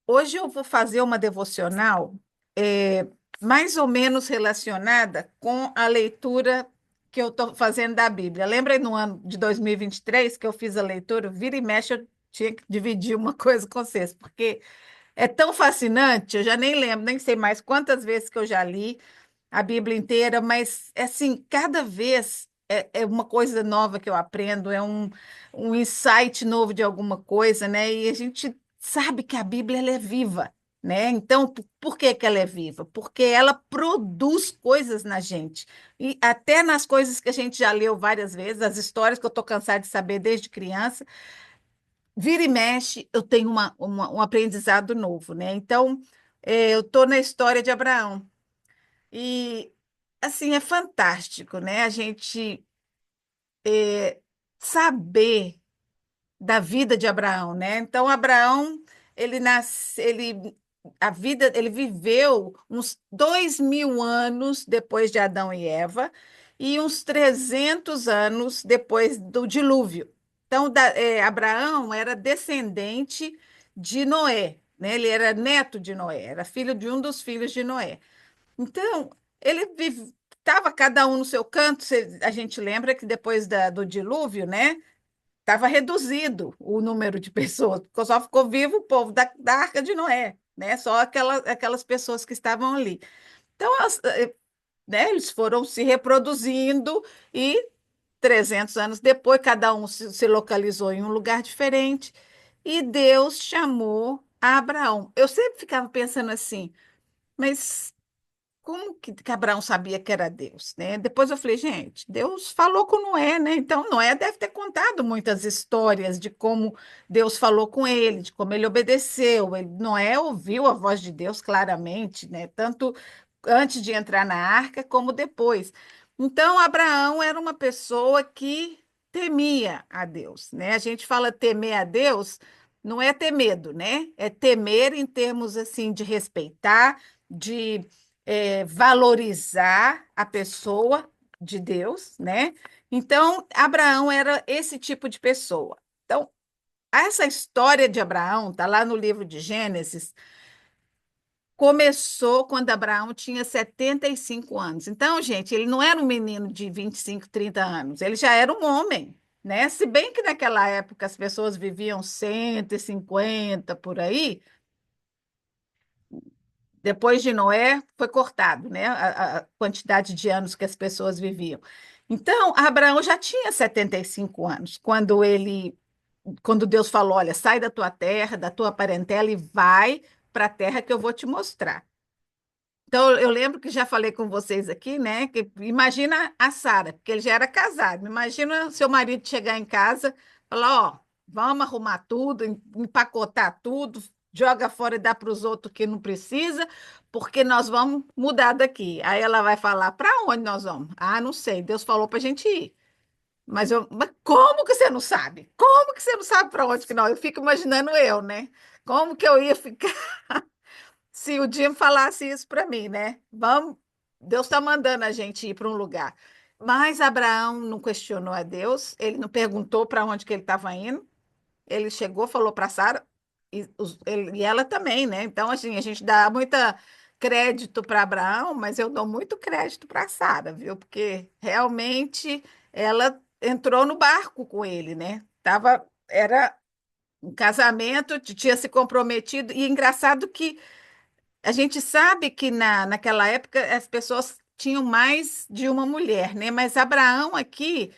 Hoje eu vou fazer uma devocional é, mais ou menos relacionada com a leitura que eu estou fazendo da Bíblia. Lembra no ano de 2023 que eu fiz a leitura? Vira e mexe, eu tinha que dividir uma coisa com vocês, porque é tão fascinante, eu já nem lembro, nem sei mais quantas vezes que eu já li a Bíblia inteira, mas assim, cada vez é uma coisa nova que eu aprendo, um insight novo de alguma coisa, né? E a gente sabe que a Bíblia ela é viva, né? Então, por que que ela é viva? Porque ela produz coisas na gente, e até nas coisas que a gente já leu várias vezes, as histórias que eu estou cansada de saber desde criança, vira e mexe, eu tenho um aprendizado novo, né? Então, eu estou na história de Abraão. E assim é fantástico, né? A gente saber da vida de Abraão, né? Então Abraão ele viveu uns 2.000 anos depois de Adão e Eva e uns 300 anos depois do dilúvio. Então Abraão era descendente de Noé, né? Ele era neto de Noé, era filho de um dos filhos de Noé. Então, ele estava cada um no seu canto. A gente lembra que depois do dilúvio, né, estava reduzido o número de pessoas, porque só ficou vivo o povo da Arca de Noé, né, só aquelas pessoas que estavam ali. Então, né, eles foram se reproduzindo e 300 anos depois, cada um se localizou em um lugar diferente e Deus chamou a Abraão. Eu sempre ficava pensando assim, mas como que Abraão sabia que era Deus, né? Depois eu falei, gente, Deus falou com Noé, né? Então Noé deve ter contado muitas histórias de como Deus falou com ele, de como ele obedeceu. Noé ouviu a voz de Deus claramente, né? Tanto antes de entrar na arca como depois. Então Abraão era uma pessoa que temia a Deus, né? A gente fala temer a Deus, não é ter medo, né? É temer em termos assim de respeitar, de valorizar a pessoa de Deus, né? Então, Abraão era esse tipo de pessoa. Então, essa história de Abraão, está lá no livro de Gênesis, começou quando Abraão tinha 75 anos. Então, gente, ele não era um menino de 25, 30 anos, ele já era um homem, né? Se bem que naquela época as pessoas viviam 150 por aí, depois de Noé, foi cortado, né? A quantidade de anos que as pessoas viviam. Então, Abraão já tinha 75 anos quando Deus falou: olha, sai da tua terra, da tua parentela e vai para a terra que eu vou te mostrar. Então, eu lembro que já falei com vocês aqui, né? Que imagina a Sara, porque ele já era casado. Imagina seu marido chegar em casa, e falar: ó, vamos arrumar tudo, empacotar tudo, joga fora e dá para os outros que não precisa, porque nós vamos mudar daqui. Aí ela vai falar: para onde nós vamos? Ah, não sei. Deus falou para a gente ir. Mas como que você não sabe? Como que você não sabe para onde que nós? Eu fico imaginando eu, né? Como que eu ia ficar? Se o Jim falasse isso para mim, né? Vamos, Deus está mandando a gente ir para um lugar. Mas Abraão não questionou a Deus, ele não perguntou para onde que ele estava indo. Ele chegou, falou para Sara e ela também, né? Então, assim, a gente dá muita crédito para Abraão, mas eu dou muito crédito para Sara, viu? Porque realmente ela entrou no barco com ele, né? Era um casamento, tinha se comprometido, e engraçado que a gente sabe que naquela época as pessoas tinham mais de uma mulher, né? Mas Abraão aqui,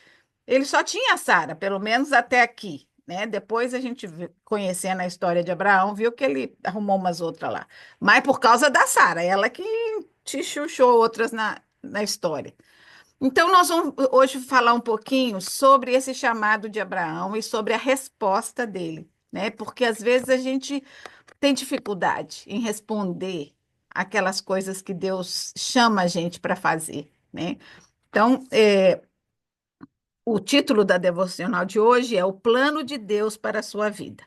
ele só tinha a Sara, pelo menos até aqui, né? Depois a gente, conhecendo a história de Abraão, viu que ele arrumou umas outras lá. Mas por causa da Sara, ela que te chuchou outras na história. Então, nós vamos hoje falar um pouquinho sobre esse chamado de Abraão e sobre a resposta dele, né? Porque às vezes a gente tem dificuldade em responder aquelas coisas que Deus chama a gente para fazer, né? Então, o título da devocional de hoje é O Plano de Deus para a Sua Vida.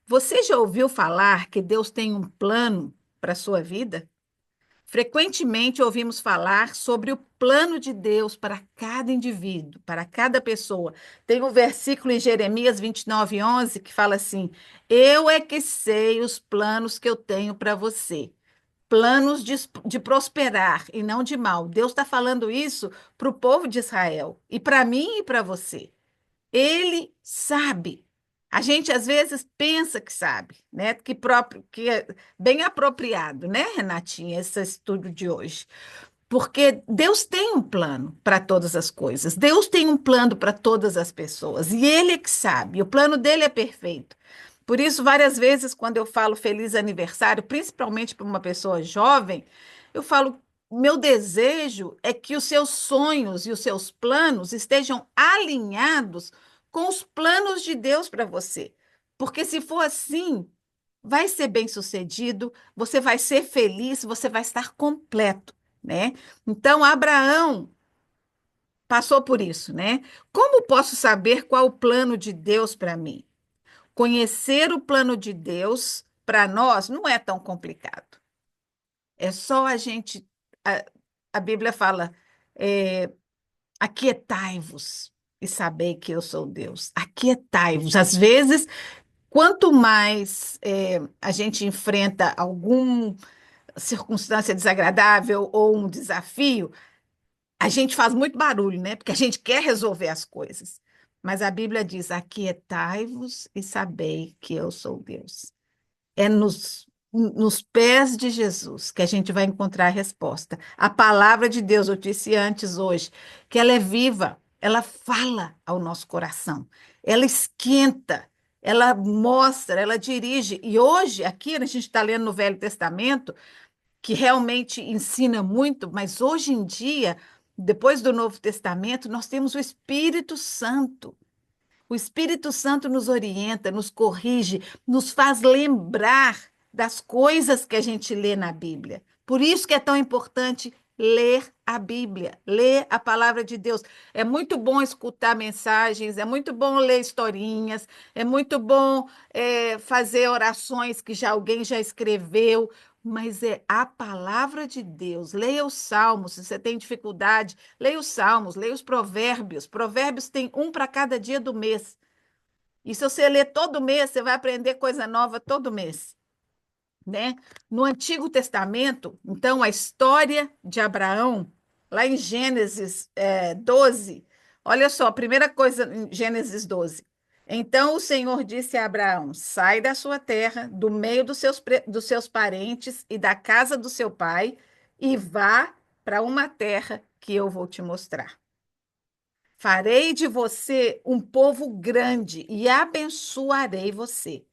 Você já ouviu falar que Deus tem um plano para a sua vida? Frequentemente ouvimos falar sobre o plano de Deus para cada indivíduo, para cada pessoa. Tem um versículo em Jeremias 29:11 que fala assim: Eu é que sei os planos que eu tenho para você. Planos de prosperar e não de mal. Deus está falando isso para o povo de Israel e para mim e para você. Ele sabe. A gente às vezes pensa que sabe, né? Que próprio, que é bem apropriado, né, Renatinha, esse estudo de hoje. Porque Deus tem um plano para todas as coisas. Deus tem um plano para todas as pessoas e ele é que sabe. O plano dele é perfeito. Por isso, várias vezes, quando eu falo feliz aniversário, principalmente para uma pessoa jovem, eu falo: meu desejo é que os seus sonhos e os seus planos estejam alinhados com os planos de Deus para você. Porque se for assim, vai ser bem-sucedido, você vai ser feliz, você vai estar completo, né? Então, Abraão passou por isso, né? Como posso saber qual o plano de Deus para mim? Conhecer o plano de Deus para nós não é tão complicado. É só a gente. A, a Bíblia fala: é, aquietai-vos e sabei que eu sou Deus. Aquietai-vos. Às vezes, quanto mais a gente enfrenta alguma circunstância desagradável ou um desafio, a gente faz muito barulho, né? Porque a gente quer resolver as coisas. Mas a Bíblia diz: aquietai-vos e sabei que eu sou Deus. É nos pés de Jesus que a gente vai encontrar a resposta. A palavra de Deus, eu disse antes hoje, que ela é viva, ela fala ao nosso coração, ela esquenta, ela mostra, ela dirige. E hoje, aqui, a gente está lendo no Velho Testamento, que realmente ensina muito, mas hoje em dia, depois do Novo Testamento, nós temos o Espírito Santo. O Espírito Santo nos orienta, nos corrige, nos faz lembrar das coisas que a gente lê na Bíblia. Por isso que é tão importante ler a Bíblia, ler a palavra de Deus. É muito bom escutar mensagens, é muito bom ler historinhas, é muito bom fazer orações que já alguém já escreveu, mas é a palavra de Deus. Leia os Salmos, se você tem dificuldade, leia os Salmos, leia os Provérbios. Provérbios tem um para cada dia do mês. E se você ler todo mês, você vai aprender coisa nova todo mês, né? No Antigo Testamento, então, a história de Abraão, lá em Gênesis 12, olha só, a primeira coisa em Gênesis 12. Então o Senhor disse a Abraão: sai da sua terra, do meio dos seus parentes e da casa do seu pai, e vá para uma terra que eu vou te mostrar. Farei de você um povo grande e abençoarei você.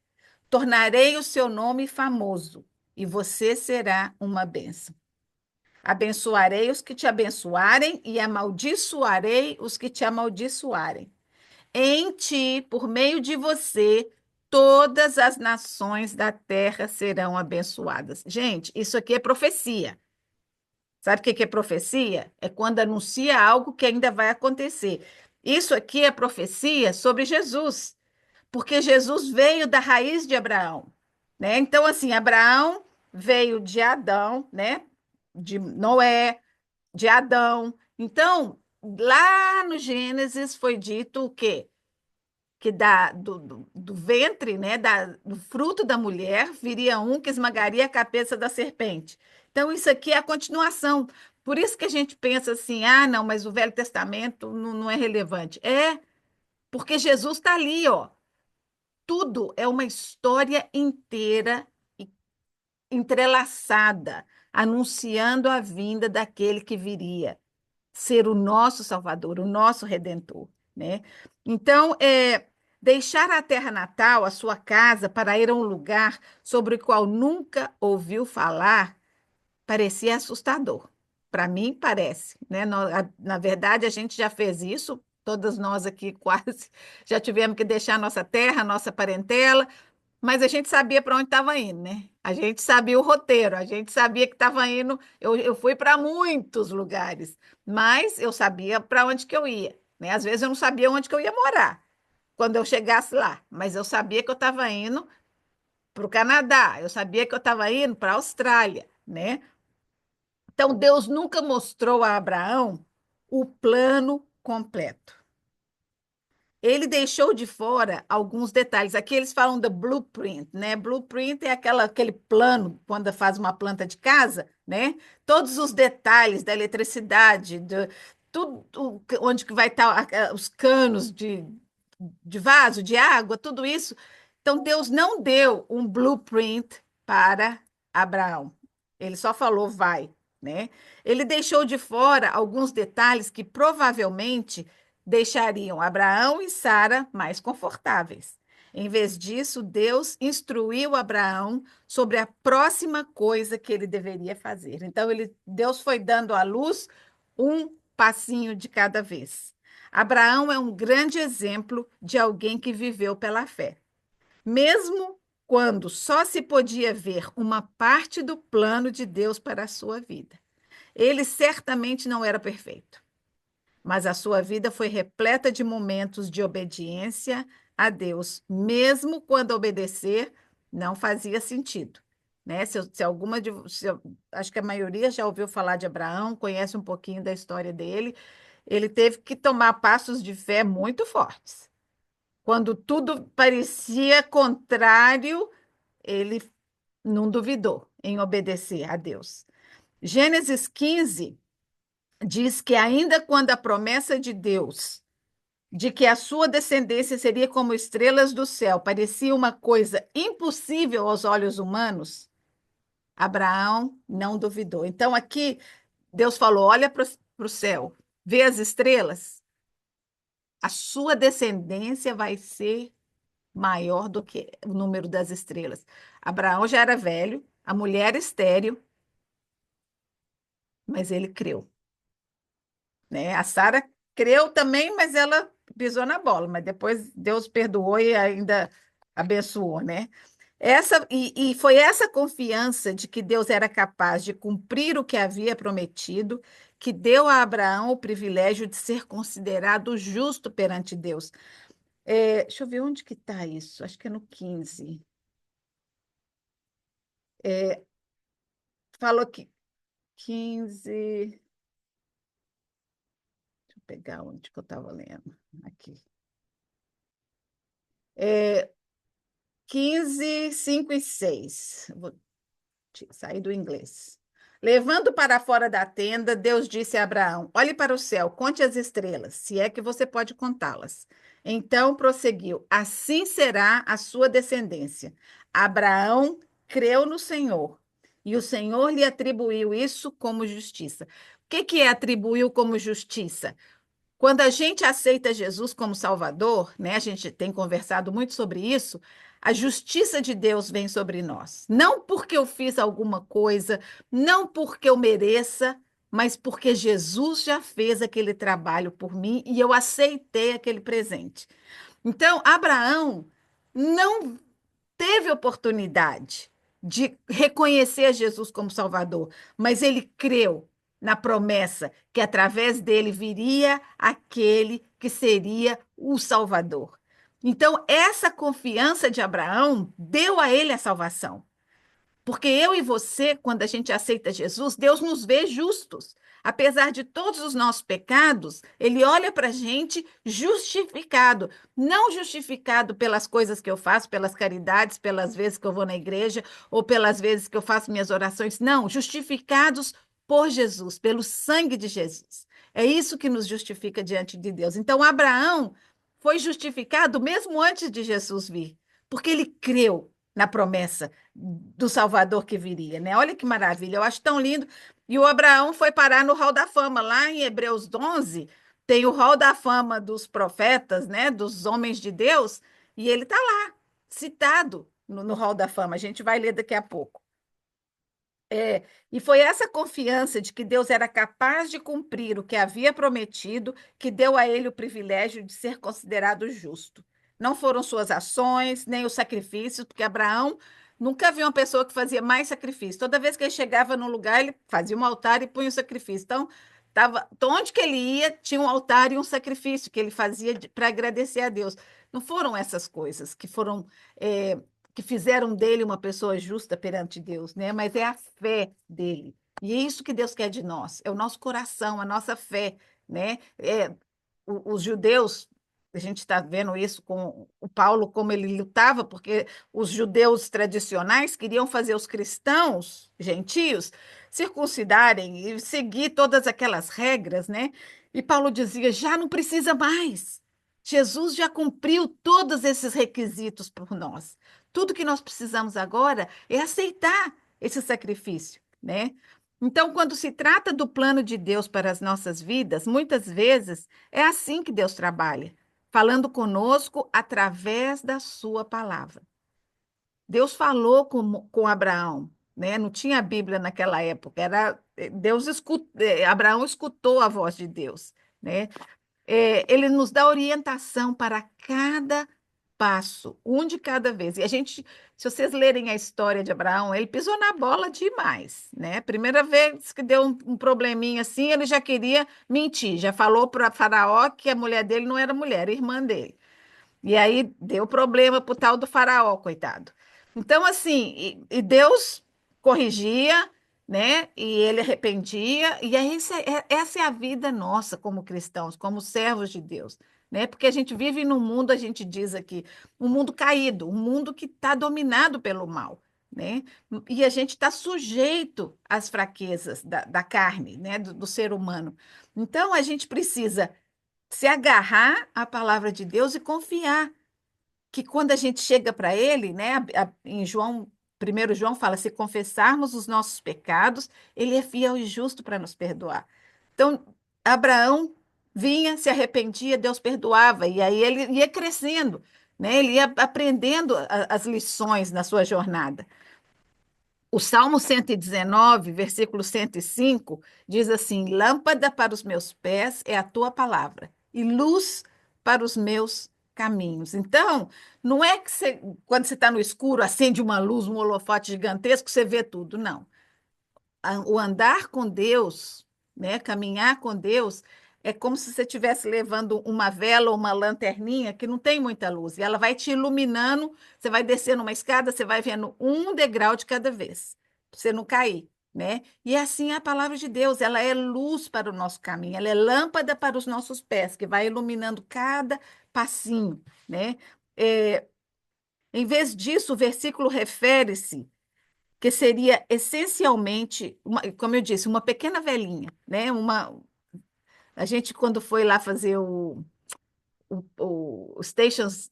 Tornarei o seu nome famoso e você será uma bênção. Abençoarei os que te abençoarem e amaldiçoarei os que te amaldiçoarem. Em ti, por meio de você, todas as nações da terra serão abençoadas. Gente, isso aqui é profecia. Sabe o que é profecia? É quando anuncia algo que ainda vai acontecer. Isso aqui é profecia sobre Jesus, porque Jesus veio da raiz de Abraão, né? Então, assim, Abraão veio de Adão, né? De Noé, de Adão. Então, lá no Gênesis foi dito o quê? Que do ventre, né, do fruto da mulher, viria um que esmagaria a cabeça da serpente. Então, isso aqui é a continuação. Por isso que a gente pensa assim, ah, não, mas o Velho Testamento não é relevante. É, porque Jesus está ali, ó. Tudo é uma história inteira e entrelaçada, anunciando a vinda daquele que viria ser o nosso Salvador, o nosso Redentor, né? Então, deixar a terra natal, a sua casa, para ir a um lugar sobre o qual nunca ouviu falar, parecia assustador. Para mim, parece, né? Na verdade, a gente já fez isso, todas nós aqui quase já tivemos que deixar a nossa terra, a nossa parentela, mas a gente sabia para onde estava indo, né? A gente sabia o roteiro, a gente sabia que estava indo. Eu fui para muitos lugares, mas eu sabia para onde que eu ia, né? Às vezes eu não sabia onde que eu ia morar quando eu chegasse lá, mas eu sabia que eu estava indo para o Canadá, eu sabia que eu estava indo para a Austrália, né? Então, Deus nunca mostrou a Abraão o plano completo. Ele deixou de fora alguns detalhes. Aqui eles falam da blueprint, né? Blueprint é aquele plano, quando faz uma planta de casa, né? Todos os detalhes da eletricidade, tudo onde que vai estar os canos de vaso, de água, tudo isso. Então, Deus não deu um blueprint para Abraão. Ele só falou, vai, né? Ele deixou de fora alguns detalhes que provavelmente deixariam Abraão e Sara mais confortáveis. Em vez disso, Deus instruiu Abraão sobre a próxima coisa que ele deveria fazer. Então, Deus foi dando à luz um passinho de cada vez. Abraão é um grande exemplo de alguém que viveu pela fé. Mesmo quando só se podia ver uma parte do plano de Deus para a sua vida. Ele certamente não era perfeito, mas a sua vida foi repleta de momentos de obediência a Deus, mesmo quando obedecer não fazia sentido. Né? Se alguma de, se, Acho que a maioria já ouviu falar de Abraão, conhece um pouquinho da história dele. Ele teve que tomar passos de fé muito fortes. Quando tudo parecia contrário, ele não duvidou em obedecer a Deus. Gênesis 15 diz que ainda quando a promessa de Deus de que a sua descendência seria como estrelas do céu parecia uma coisa impossível aos olhos humanos, Abraão não duvidou. Então aqui Deus falou: olha para o céu, vê as estrelas, a sua descendência vai ser maior do que o número das estrelas. Abraão já era velho, a mulher estéril, mas ele creu. Né? A Sara creu também, mas ela pisou na bola, mas depois Deus perdoou e ainda abençoou, né? E foi essa confiança de que Deus era capaz de cumprir o que havia prometido que deu a Abraão o privilégio de ser considerado justo perante Deus. Deixa eu ver onde que está isso, acho que é no 15. É, falou que 15. Deixa eu pegar onde que eu estava lendo. Aqui. É, 15, 5 e 6. Vou sair do inglês. Levando para fora da tenda, Deus disse a Abraão: olhe para o céu, conte as estrelas, se é que você pode contá-las. Então prosseguiu: assim será a sua descendência. Abraão creu no Senhor, e o Senhor lhe atribuiu isso como justiça. O que é atribuiu como justiça? Quando a gente aceita Jesus como Salvador, né, a gente tem conversado muito sobre isso, a justiça de Deus vem sobre nós. Não porque eu fiz alguma coisa, não porque eu mereça, mas porque Jesus já fez aquele trabalho por mim e eu aceitei aquele presente. Então, Abraão não teve oportunidade de reconhecer Jesus como Salvador, mas ele creu na promessa que através dele viria aquele que seria o Salvador. Então, essa confiança de Abraão deu a ele a salvação. Porque eu e você, quando a gente aceita Jesus, Deus nos vê justos. Apesar de todos os nossos pecados, Ele olha para a gente justificado. Não justificado pelas coisas que eu faço, pelas caridades, pelas vezes que eu vou na igreja, ou pelas vezes que eu faço minhas orações. Não, justificados por Jesus, pelo sangue de Jesus. É isso que nos justifica diante de Deus. Então, Abraão foi justificado mesmo antes de Jesus vir, porque ele creu na promessa do Salvador que viria, né? Olha que maravilha, eu acho tão lindo. E o Abraão foi parar no Hall da Fama, lá em Hebreus 11, tem o Hall da Fama dos profetas, né? Dos homens de Deus, e ele está lá, citado no Hall da Fama. A gente vai ler daqui a pouco. E foi essa confiança de que Deus era capaz de cumprir o que havia prometido que deu a ele o privilégio de ser considerado justo. Não foram suas ações, nem os sacrifícios, porque Abraão nunca viu uma pessoa que fazia mais sacrifício. Toda vez que ele chegava num lugar, ele fazia um altar e punha o sacrifício. Então, onde que ele ia, tinha um altar e um sacrifício que ele fazia para agradecer a Deus. Não foram essas coisas que fizeram dele uma pessoa justa perante Deus, né? Mas é a fé dele E é isso que Deus quer de nós, é o nosso coração, a nossa fé, né? Os judeus, a gente está vendo isso com o Paulo, como ele lutava, porque os judeus tradicionais queriam fazer os cristãos gentios circuncidarem e seguir todas aquelas regras, né? E Paulo dizia: já não precisa mais. Jesus já cumpriu todos esses requisitos por nós. Tudo que nós precisamos agora é aceitar esse sacrifício, né? Então, quando se trata do plano de Deus para as nossas vidas, muitas vezes é assim que Deus trabalha, falando conosco através da sua palavra. Deus falou com Abraão, né? Não tinha Bíblia naquela época, era Abraão escutou a voz de Deus, né? Ele nos dá orientação para cada passo, um de cada vez. E a gente, se vocês lerem a história de Abraão, ele pisou na bola demais, né? Primeira vez que deu um probleminha assim, ele já queria mentir, já falou para Faraó que a mulher dele não era mulher, era irmã dele. E aí deu problema pro tal do faraó, coitado. Então, assim, e Deus corrigia, né? E ele arrependia. E aí, essa é a vida nossa como cristãos, como servos de Deus, né? Porque a gente vive num mundo, a gente diz aqui, um mundo caído, um mundo que está dominado pelo mal, né? E a gente está sujeito às fraquezas da carne, né? Do ser humano. Então, a gente precisa se agarrar à palavra de Deus e confiar que quando a gente chega para ele, né, em João, 1 João fala, se confessarmos os nossos pecados, ele é fiel e justo para nos perdoar. Então, Abraão vinha, se arrependia, Deus perdoava, e aí ele ia crescendo, né? Ele ia aprendendo as lições na sua jornada. O Salmo 119, versículo 105, diz assim: Lâmpada para os meus pés é a tua palavra, e luz para os meus caminhos. Então, não é que você, quando você está no escuro, acende uma luz, um holofote gigantesco, você vê tudo. Não, o andar com Deus, né, caminhar com Deus, é como se você estivesse levando uma vela ou uma lanterninha que não tem muita luz, e ela vai te iluminando, você vai descendo uma escada, você vai vendo um degrau de cada vez, para você não cair, né? E assim é a palavra de Deus, ela é luz para o nosso caminho, ela é lâmpada para os nossos pés, que vai iluminando cada passinho, né? É, em vez disso, o versículo refere-se que seria essencialmente, como eu disse, uma pequena velhinha, né? A gente, quando foi lá fazer o Stations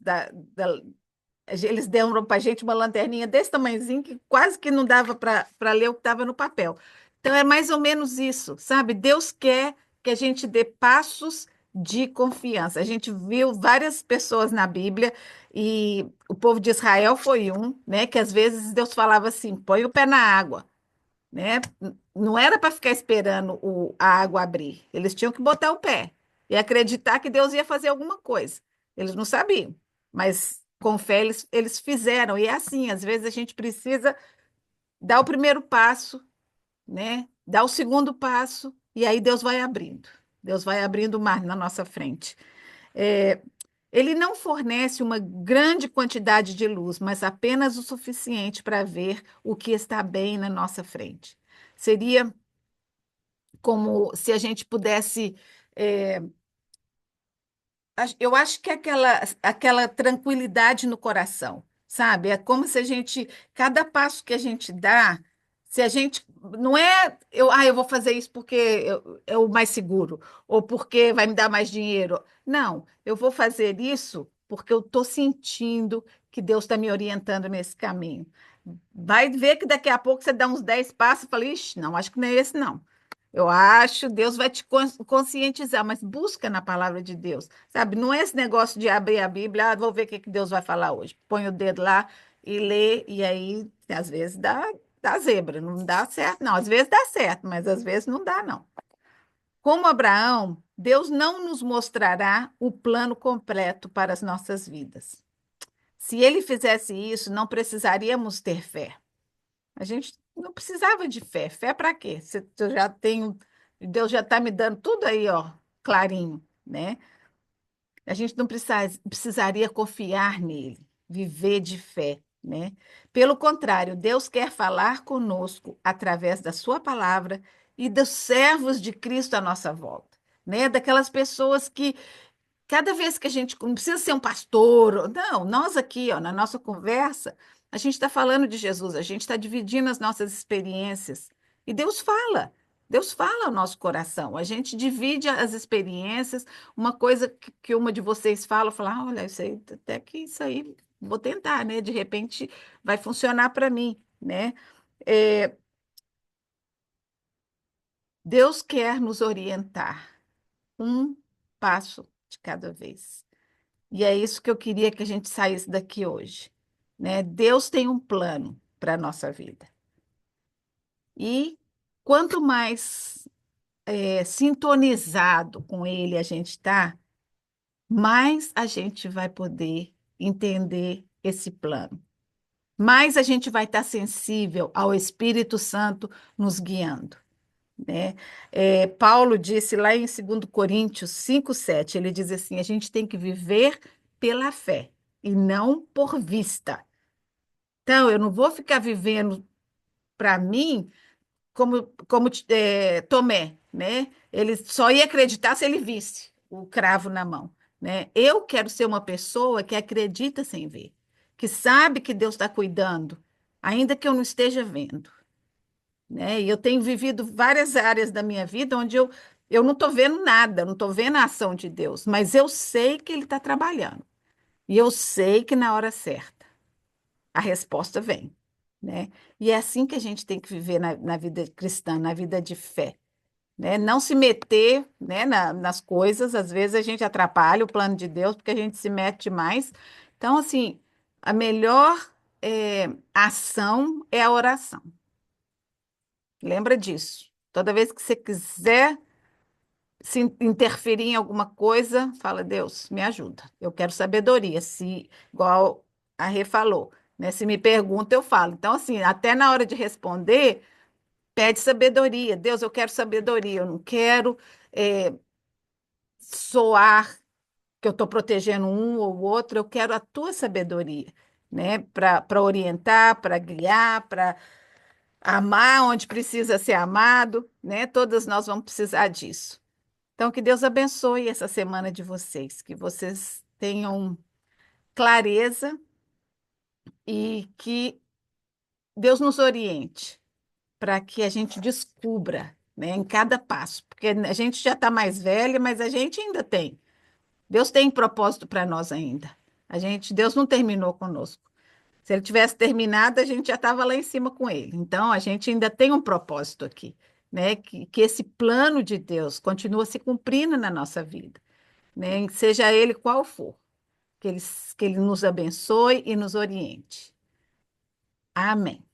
eles deram para a gente uma lanterninha desse tamanhozinho que quase que não dava para ler o que estava no papel. Então, é mais ou menos isso, sabe? Deus quer que a gente dê passos de confiança. A gente viu várias pessoas na Bíblia, e o povo de Israel foi um, né? Que às vezes Deus falava assim: põe o pé na água, né? Não era para ficar esperando a água abrir. Eles tinham que botar o pé e acreditar que Deus ia fazer alguma coisa. Eles não sabiam, mas com fé eles fizeram. E é assim, às vezes a gente precisa dar o primeiro passo, né? Dar o segundo passo e aí Deus vai abrindo. Deus vai abrindo o mar na nossa frente. É, ele não fornece uma grande quantidade de luz, mas apenas o suficiente para ver o que está bem na nossa frente. Seria como se a gente pudesse. é, eu acho que é aquela tranquilidade no coração, sabe? É como se a gente, cada passo que a gente dá, se a gente, não é, eu vou fazer isso porque é o mais seguro, ou porque vai me dar mais dinheiro. Não, eu vou fazer isso porque eu estou sentindo que Deus está me orientando nesse caminho. Vai ver que daqui a pouco você dá uns 10 passos e fala: Ixi, não, acho que não é esse, não. Eu acho, Deus vai te conscientizar, mas busca na palavra de Deus, sabe? Não é esse negócio de abrir a Bíblia, vou ver o que que Deus vai falar hoje. Põe o dedo lá e lê, e aí, às vezes, dá zebra, não dá certo, não. Às vezes dá certo, mas às vezes não dá, não. Como Abraão, Deus não nos mostrará o plano completo para as nossas vidas. Se ele fizesse isso, não precisaríamos ter fé. A gente não precisava de fé. Fé para quê? Se eu já tenho, Deus já está me dando tudo aí, ó, clarinho, né? A gente não precisaria confiar nele, viver de fé, né? Pelo contrário, Deus quer falar conosco através da sua palavra e dos servos de Cristo à nossa volta, né? Daquelas pessoas que cada vez que a gente não precisa ser um pastor, não, nós aqui, ó, na nossa conversa, a gente está falando de Jesus, a gente está dividindo as nossas experiências e Deus fala ao nosso coração. A gente divide as experiências. Uma coisa que uma de vocês fala, ah, olha, isso aí, até que isso aí, vou tentar, né? De repente vai funcionar para mim, né? É, Deus quer nos orientar um passo de cada vez. E é isso que eu queria que a gente saísse daqui hoje, né? Deus tem um plano para a nossa vida. E quanto mais sintonizado com ele a gente está, mais a gente vai poder entender esse plano. Mais a gente vai estar sensível ao Espírito Santo nos guiando, né? Paulo disse lá em 2 Coríntios 5:7, ele diz assim: a gente tem que viver pela fé e não por vista. Então, eu não vou ficar vivendo para mim como Tomé, né? Ele só ia acreditar se ele visse o cravo na mão, né? Eu quero ser uma pessoa que acredita sem ver, que sabe que Deus está cuidando, ainda que eu não esteja vendo, né? E eu tenho vivido várias áreas da minha vida onde eu não estou vendo nada, não estou vendo a ação de Deus, mas eu sei que Ele está trabalhando. E eu sei que na hora certa a resposta vem, né? E é assim que a gente tem que viver na vida cristã, na vida de fé, né? Não se meter, né, nas coisas, às vezes a gente atrapalha o plano de Deus porque a gente se mete demais. Então, assim, a melhor ação é a oração. Lembra disso. Toda vez que você quiser se interferir em alguma coisa, fala, Deus, me ajuda. Eu quero sabedoria. Se, igual a Rê falou, né? Se me pergunta, eu falo. Então, assim, até na hora de responder, pede sabedoria. Deus, eu quero sabedoria. Eu não quero soar que eu estou protegendo um ou outro. Eu quero a tua sabedoria, né? Para orientar, para guiar, para amar onde precisa ser amado, né? Todas nós vamos precisar disso. Então, que Deus abençoe essa semana de vocês, que vocês tenham clareza e que Deus nos oriente para que a gente descubra, né, em cada passo, porque a gente já está mais velha, mas a gente ainda tem. Deus tem propósito para nós ainda. Deus não terminou conosco. Se ele tivesse terminado, a gente já estava lá em cima com ele. Então, a gente ainda tem um propósito aqui, né? Que esse plano de Deus continua se cumprindo na nossa vida, né? Seja ele qual for, que ele nos abençoe e nos oriente. Amém.